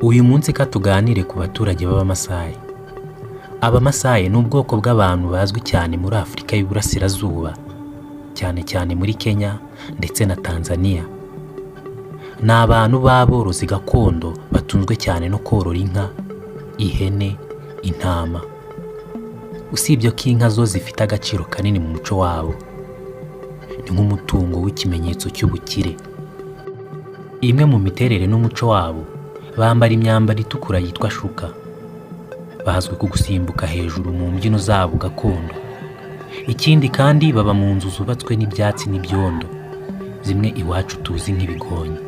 Uyu munsi tuganire ku baturage b'Abamasayi. Abamasayi ni ubwoko bw'abantu bazwi cyane muri Afurika y'Iburasirazuba, cyane cyane muri Kenya ndetse na Tanzania. Ni abantu b'aborozi gakondo batunzwe cyane no korora inka, ihene, intama. Usibye ko inka zo zifite agaciro kanini mu muco wabo, ni nk'umutungo w'ikimenyetso cy'ubukire. Imwe mu miterere n'umuco wabo, bambara imyambaro itukura yitwa shuka. Bazwi ku gusimbuka hejuru mu mbyino zabo gakondo. Ikindi kandi baba mu nzu zubatswe n'ibyatsi n'ibyondo, zimwe iwacu tuzi nk'ibigonyi.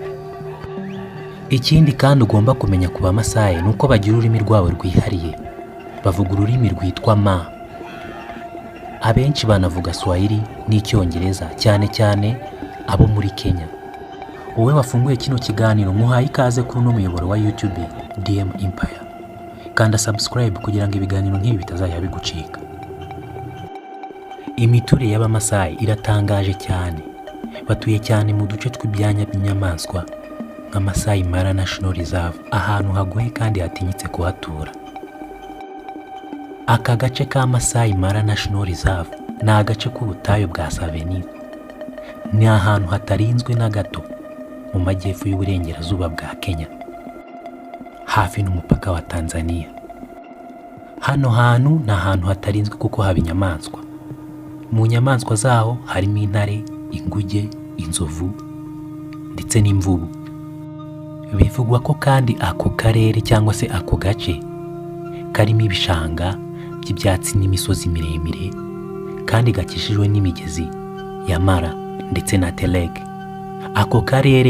Ikindi kandi ugomba kumenya ku Bamasayi ni uko bagira ururimi rwabo rwihariye. Bavuga ururimi rwitwa Ma. Abenshi banavuga Swahili n'Icyongereza, cyane cyane abo muri Kenya. Wowe wafunguye kino kiganiro, muhaye ikaze kuri uno muyoboro wa YouTube DM Empire. Kanda subscribe kugira ngo ibiganiro nk'ibi bitazajya bigucika. Imiturire y'Abamasayi iratangaje cyane. Batuye cyane mu duce tw'ibyanya by'inyamaswa nka Masai Mara National Reserve, ahantu hagoye kandi hatinyitse kuhatura. Aka gace ka Masai Mara National Reserve ni agace k'ubutayu bwa Savannah. Ni ahantu hatarinzwe na gato mu majyepfo y'uburengerazuba bwa Kenya, hafi n'umupaka wa Tanzania. Hano hantu ni ahantu hatarinzwe kuko haba inyamaswa. Mu nyamaswa zaho harimo intare, inguge, inzovu ndetse n'imvubu. Bivugwa ko kandi ako karere cyangwa se ako gace karimo ibishanga by'ibyatsi n'imisozi miremire, kandi gakishijwe n'imigezi ya Mara ndetse na Terek. Ako karere